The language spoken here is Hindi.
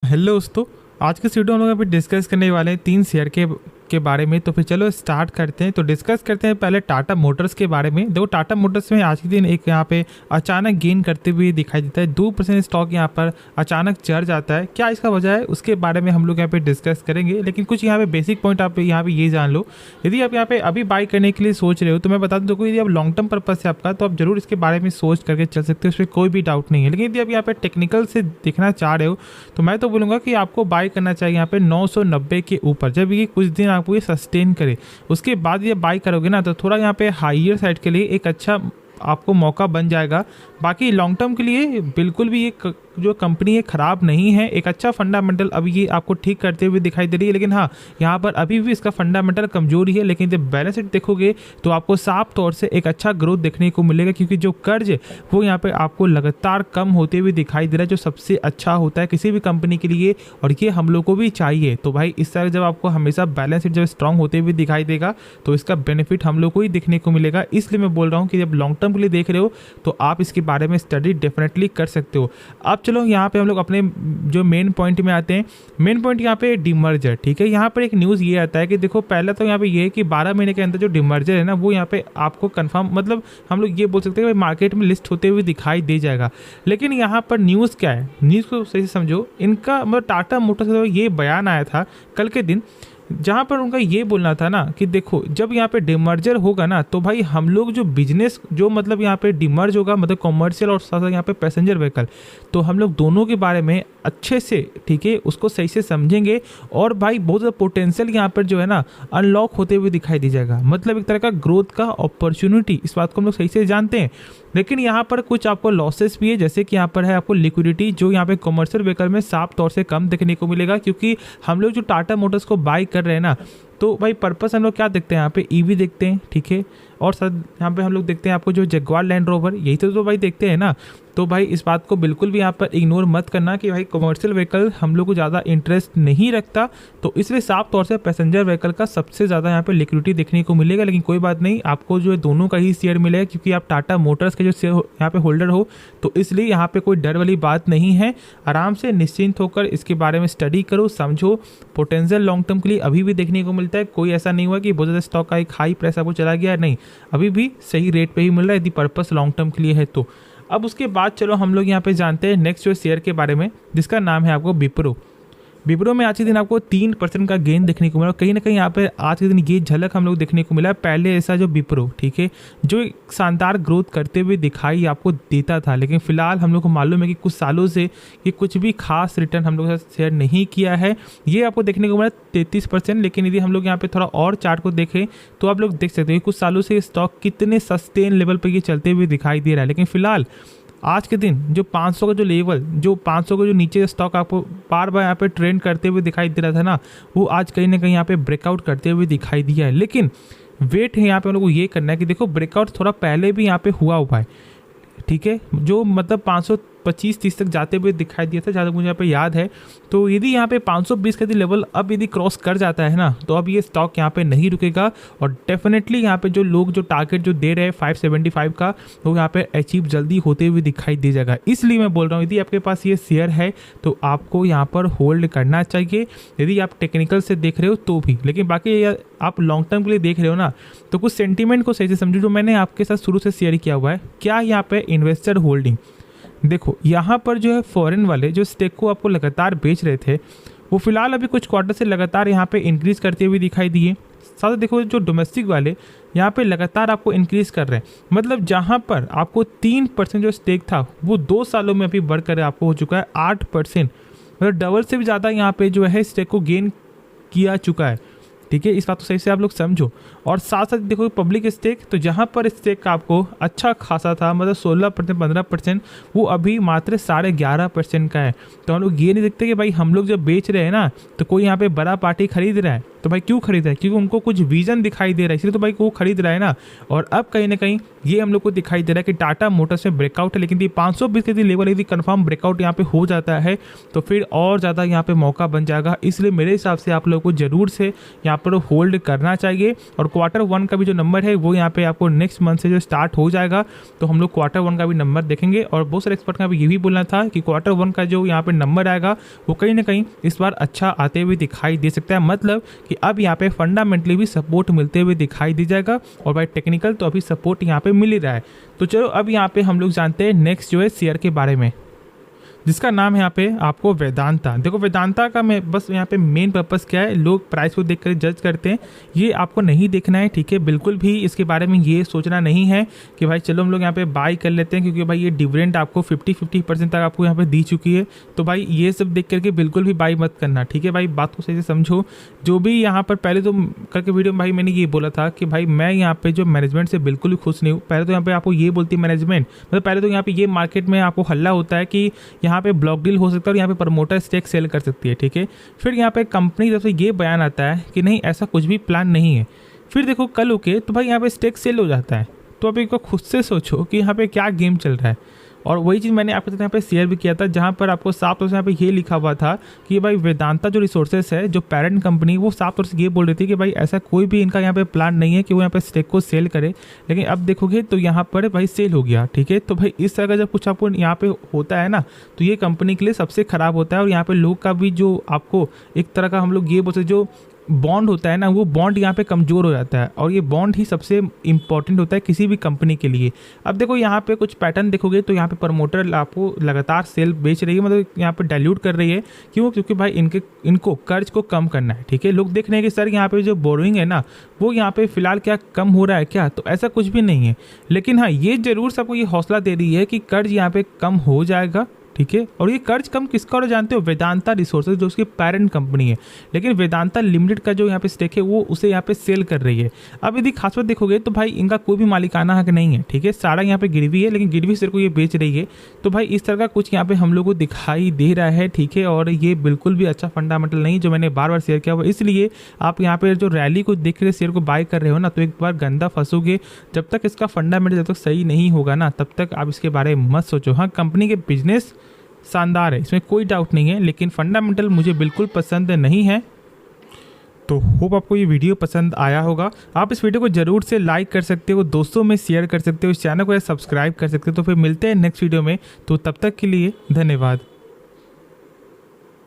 हेलो दोस्तों, आज के इस वीडियो में हम लोग अभी डिस्कस करने वाले हैं 3 शेयर के बारे में। तो फिर चलो स्टार्ट करते हैं। तो डिस्कस करते हैं पहले टाटा मोटर्स के बारे में। देखो टाटा मोटर्स में आज के दिन एक यहाँ पे अचानक गेन करते हुए दिखाई देता है। 2% स्टॉक यहाँ पर अचानक चढ़ जाता है। क्या इसका वजह है उसके बारे में हम लोग यहाँ पे डिस्कस करेंगे, लेकिन कुछ यहाँ पे बेसिक पॉइंट आप यहाँ पे ये जान लो। यदि आप यहाँ पे अभी बाई करने के लिए सोच रहे हो तो मैं बता दूँ, यदि आप लॉन्ग टर्म पर्पज से आपका, तो आप जरूर इसके बारे में सोच करके चल सकते हो, उसमें कोई भी डाउट नहीं है। लेकिन यदि आप यहाँ पे टेक्निकल से देखना चाह रहे हो तो मैं तो बोलूँगा कि आपको बाई करना चाहिए यहाँ पे 990 के ऊपर। जब ये कुछ दिन आपको ये सस्टेन करे उसके बाद ये बाई करोगे ना, तो थोड़ा यहाँ पे हाईयर साइड के लिए एक अच्छा आपको मौका बन जाएगा। बाकी लॉन्ग टर्म के लिए बिल्कुल भी ये जो कंपनी है ख़राब नहीं है, एक अच्छा फंडामेंटल अभी ये आपको ठीक करते हुए दिखाई दे रही है। लेकिन हाँ, यहाँ पर अभी भी इसका फंडामेंटल कमजोरी है। लेकिन जब बैलेंस शीट देखोगे तो आपको साफ तौर से एक अच्छा ग्रोथ देखने को मिलेगा, क्योंकि जो कर्ज है वो यहाँ पे आपको लगातार कम होते हुए दिखाई दे रहा है, जो सबसे अच्छा होता है किसी भी कंपनी के लिए, और ये हम लोग को भी चाहिए। तो भाई इस तरह जब आपको हमेशा बैलेंस शीट जब स्ट्रांग होते हुए दिखाई देगा तो इसका बेनिफिट हम लोग को ही देखने को मिलेगा। इसलिए मैं बोल रहा हूँ कि जब लॉन्ग टर्म के लिए देख रहे हो तो आप इसके बारे में स्टडी डेफिनेटली कर सकते हो। अब चलो यहाँ पे हम लोग अपने जो मेन पॉइंट में आते हैं। मेन पॉइंट यहाँ पे डिमर्जर, ठीक है। यहाँ पर एक न्यूज़ ये आता है कि देखो पहले तो यहाँ पे ये है कि 12 महीने के अंदर जो डिमर्जर है ना, वो यहाँ पे आपको कंफर्म, मतलब हम लोग ये बोल सकते हैं कि मार्केट में लिस्ट होते हुए दिखाई दे जाएगा। लेकिन यहाँ पर न्यूज़ क्या है, न्यूज़ को सही से समझो। इनका मतलब टाटा मोटर्स का ये बयान आया था कल के दिन, जहाँ पर उनका ये बोलना था ना कि देखो जब यहाँ पे डिमर्जर होगा ना, तो भाई हम लोग जो बिजनेस जो मतलब यहाँ पे डिमर्ज होगा, मतलब कॉमर्शियल और साथ साथ यहाँ पे पैसेंजर व्हीकल, तो हम लोग दोनों के बारे में अच्छे से, ठीक है, उसको सही से समझेंगे। और भाई बहुत ज़्यादा पोटेंशियल यहाँ पर जो है ना अनलॉक होते हुए दिखाई दे जाएगा, मतलब एक तरह का ग्रोथ का अपॉर्चुनिटी, इस बात को हम लोग सही से जानते हैं। लेकिन यहाँ पर कुछ आपको लॉसेस भी है, जैसे कि यहाँ पर है आपको लिक्विडिटी, जो यहाँ पे कमर्शियल व्हीकल में साफ तौर से कम देखने को मिलेगा, क्योंकि हम लोग जो टाटा मोटर्स को बाई कर रहे हैं ना, तो भाई पर्पस हम लोग क्या देखते हैं, यहाँ पे ईवी देखते हैं, ठीक है, और साथ यहाँ पे हम लोग देखते हैं आपको जो जगुआर लैंड रोवर, यही तो भाई देखते हैं ना। तो भाई इस बात को बिल्कुल भी यहाँ पर इग्नोर मत करना कि भाई कमर्शियल व्हीकल हम लोग को ज़्यादा इंटरेस्ट नहीं रखता, तो इसलिए साफ तौर से पैसेंजर व्हीकल का सबसे ज़्यादा यहाँ पे लिक्विडिटी देखने को मिलेगा। लेकिन कोई बात नहीं, आपको जो है दोनों का ही शेयर मिलेगा, क्योंकि आप टाटा मोटर्स के जो शेयर यहाँ पे होल्डर हो, तो इसलिए यहाँ पे कोई डर वाली बात नहीं है। आराम से निश्चिंत होकर इसके बारे में स्टडी करो, समझो। पोटेंशियल लॉन्ग टर्म के लिए अभी भी देखने को मिलता है। कोई ऐसा नहीं हुआ कि बहुत ज़्यादा स्टॉक का एक हाई प्राइस आपको चला गया, नहीं, अभी भी सही रेट पे ही मिल रहा है, यदि पर्पस लॉन्ग टर्म के लिए है तो। अब उसके बाद चलो हम लोग यहाँ पे जानते हैं नेक्स्ट जो शेयर के बारे में, जिसका नाम है आपको विप्रो। विप्रो में आज के दिन आपको 3% का गेन देखने को मिला। कहीं ना कहीं यहाँ पे आज के दिन ये झलक हम लोग देखने को मिला। पहले ऐसा जो विप्रो, ठीक है, जो शानदार ग्रोथ करते हुए दिखाई आपको देता था, लेकिन फिलहाल हम लोग को मालूम है कि कुछ सालों से ये कुछ भी खास रिटर्न हम लोग के साथ शेयर नहीं किया है। ये आपको देखने को मिला 33%। लेकिन यदि हम लोग यहाँ पे थोड़ा और चार्ट को देखें तो आप लोग देख सकते हैं कुछ सालों से स्टॉक कितने सस्टेन लेवल पर ये चलते हुए दिखाई दे रहा है। लेकिन फिलहाल आज के दिन जो 500 का जो लेवल, जो 500 का जो नीचे स्टॉक आपको बार बार यहाँ पे ट्रेंड करते हुए दिखाई दे रहा था ना, वो आज कहीं ना कहीं यहाँ पे ब्रेकआउट करते हुए दिखाई दिया है। लेकिन वेट है यहाँ पे हम लोग को ये करना है कि देखो ब्रेकआउट थोड़ा पहले भी यहाँ पे हुआ है, ठीक है, जो मतलब 525-30 तक जाते हुए दिखाई दिया था, जहाँ तक मुझे यहाँ पे याद है। तो यदि यहाँ पे 520 का लेवल अब यदि क्रॉस कर जाता है ना, तो अब ये स्टॉक यहाँ पे नहीं रुकेगा, और डेफिनेटली यहाँ पे जो लोग जो टारगेट जो दे रहे हैं 575 का, वो यहाँ पे अचीव जल्दी होते हुए दिखाई दे जाएगा। इसलिए मैं बोल रहा हूँ यदि आपके पास ये शेयर है तो आपको यहाँ पर होल्ड करना चाहिए, यदि आप टेक्निकल से देख रहे हो तो भी। लेकिन बाकी आप लॉन्ग टर्म के लिए देख रहे हो ना, तो कुछ सेंटीमेंट को सही से समझो, जो मैंने आपके साथ शुरू से शेयर किया हुआ है। क्या यहाँ पे इन्वेस्टर होल्डिंग, देखो यहाँ पर जो है फॉरेन वाले जो स्टेक को आपको लगातार बेच रहे थे, वो फिलहाल अभी कुछ क्वार्टर से लगातार यहाँ पे इंक्रीज़ करते हुए दिखाई दिए। साथ देखो जो डोमेस्टिक वाले यहाँ पे लगातार आपको इंक्रीज़ कर रहे हैं, मतलब जहाँ पर आपको 3% जो स्टेक था वो 2 सालों में अभी बढ़कर आपको हो चुका है 8%, मतलब डबल से भी ज़्यादा यहाँ पे जो है स्टेक को गेन किया चुका है, ठीक है। इस बात को सही से आप लोग समझो। और साथ साथ देखो पब्लिक स्टेक, तो जहाँ पर स्टेक का आपको अच्छा खासा था, मतलब 16% 15%, वो अभी मात्र 11.5% का है। तो हम लोग ये नहीं देखते कि भाई हम लोग जब बेच रहे हैं ना, तो कोई यहाँ पे बड़ा पार्टी खरीद रहा है, तो भाई क्यों खरीद रहा है, क्योंकि उनको कुछ विजन दिखाई दे रहा है, इसलिए तो भाई वो खरीद रहा है ना। और अब कहीं ना कहीं ये हम लोग को दिखाई दे रहा है कि टाटा मोटर्स में ब्रेकआउट है। लेकिन ये 520 के लेवल यदि कंफर्म ब्रेकआउट यहाँ पे हो जाता है तो फिर और ज़्यादा यहाँ पे मौका बन जाएगा। इसलिए मेरे हिसाब से आप लोगों को जरूर से यहाँ पर होल्ड करना चाहिए। और Q1 का भी जो नंबर है वो यहाँ पे आपको नेक्स्ट मंथ से जो स्टार्ट हो जाएगा, तो हम लोग Q1 का भी नंबर देखेंगे। और बहुत सारे एक्सपर्ट का भी ये भी बोलना था कि Q1 का जो यहाँ पे नंबर आएगा वो कहीं ना कहीं इस बार अच्छा आते हुए दिखाई दे सकता है, मतलब कि अब यहाँ पे फंडामेंटली भी सपोर्ट मिलते हुए दिखाई दे जाएगा। और भाई टेक्निकल तो अभी सपोर्ट यहाँ पे मिल ही रहा है। तो चलो अब यहाँ पे हम लोग जानते हैं नेक्स्ट जो है शेयर के बारे में, जिसका नाम है यहाँ पे आपको वेदांता। देखो वेदांता का मैं बस यहाँ पे मेन पर्पस क्या है, लोग प्राइस को देखकर जज करते हैं, ये आपको नहीं देखना है, ठीक है। बिल्कुल भी इसके बारे में ये सोचना नहीं है कि भाई चलो हम लोग यहाँ पे बाई कर लेते हैं, क्योंकि भाई ये डिविडेंड आपको 50% तक आपको यहाँ पे दी चुकी है। तो भाई ये सब देख करके बिल्कुल भी बाई मत करना, ठीक है। भाई बात को सही से समझो। जो भी यहाँ पर पहले तो करके वीडियो में भाई मैंने ये बोला था कि भाई मैं यहाँ पे जो मैनेजमेंट से बिल्कुल भी खुश नहीं हूँ। पहले तो यहाँ पे आपको ये बोलती मैनेजमेंट, मतलब पहले तो यहाँ पे ये मार्केट में आपको हल्ला होता है कि यहाँ पे ब्लॉक डील हो सकता है और यहाँ पे प्रमोटर स्टेक सेल कर सकती है, ठीक है। फिर यहाँ पे कंपनी की तरफ से ये बयान आता है कि नहीं ऐसा कुछ भी प्लान नहीं है। फिर देखो कल ओके तो भाई यहाँ पे स्टेक सेल हो जाता है। तो अब एक खुद से सोचो कि यहाँ पे क्या गेम चल रहा है। और वही चीज़ मैंने आपके साथ यहाँ पे शेयर भी किया था, जहाँ पर आपको साफ तौर से यहाँ पे ये लिखा हुआ था कि भाई वेदांता जो रिसोर्सेस है, जो पेरेंट कंपनी, वो साफ तौर से ये बोल रही थी कि भाई ऐसा कोई भी इनका यहाँ पे प्लान नहीं है कि वो यहाँ पे स्टेक को सेल करे। लेकिन अब देखोगे तो यहाँ पर भाई सेल हो गया, ठीक है। तो भाई इस तरह का जब कुछ आपको यहाँ पे होता है ना, तो ये कंपनी के लिए सबसे ख़राब होता है। और यहाँ पे लोग का भी जो आपको एक तरह का हम लोग ये बोलते जो बॉन्ड होता है ना, वो बॉन्ड यहाँ पे कमज़ोर हो जाता है। और ये बॉन्ड ही सबसे इंपॉर्टेंट होता है किसी भी कंपनी के लिए। अब देखो यहाँ पे कुछ पैटर्न देखोगे तो यहाँ पे प्रमोटर आपको लगातार सेल बेच रही है, मतलब यहाँ पे डाइल्यूट कर रही है। क्यों? क्योंकि भाई इनको कर्ज को कम करना है, ठीक है। लोग देख रहे हैं कि सर यहाँ पे जो बोरोइंग है ना, वो यहाँ पे फिलहाल क्या कम हो रहा है क्या? तो ऐसा कुछ भी नहीं है। लेकिन हाँ, ये जरूर सबको ये हौसला दे रही है कि कर्ज यहाँ पे कम हो जाएगा, ठीक है। और ये कर्ज कम किसका हो रहा है जानते हो? वेदांता रिसोर्सेज, जो उसकी पेरेंट कंपनी है। लेकिन वेदांता लिमिटेड का जो यहाँ पे स्टेक है वो उसे यहाँ पे सेल कर रही है। अब यदि खास बात देखोगे तो भाई इनका कोई भी मालिकाना हक नहीं है, ठीक है। सारा यहाँ पे गिरवी है, लेकिन गिरवी सिर को ये बेच रही है। तो भाई इस तरह का कुछ यहाँ पे हम लोग को दिखाई दे रहा है, ठीक है। और ये बिल्कुल भी अच्छा फंडामेंटल नहीं, जो मैंने बार बार शेयर किया हुआ। इसलिए आप यहाँ पे जो रैली को देख रहे शेयर को बाय कर रहे हो ना, तो एक बार गंदा फंसोगे। जब तक इसका फंडामेंटल जब तक सही नहीं होगा ना, तब तक आप इसके बारे में मत सोचो। हाँ, कंपनी के बिजनेस शानदार है, इसमें कोई डाउट नहीं है, लेकिन फंडामेंटल मुझे बिल्कुल पसंद नहीं है। तो होप आपको ये वीडियो पसंद आया होगा। आप इस वीडियो को जरूर से लाइक कर सकते हो, दोस्तों में शेयर कर सकते हो, इस चैनल को सब्सक्राइब कर सकते हो। तो फिर मिलते हैं नेक्स्ट वीडियो में, तो तब तक के लिए धन्यवाद।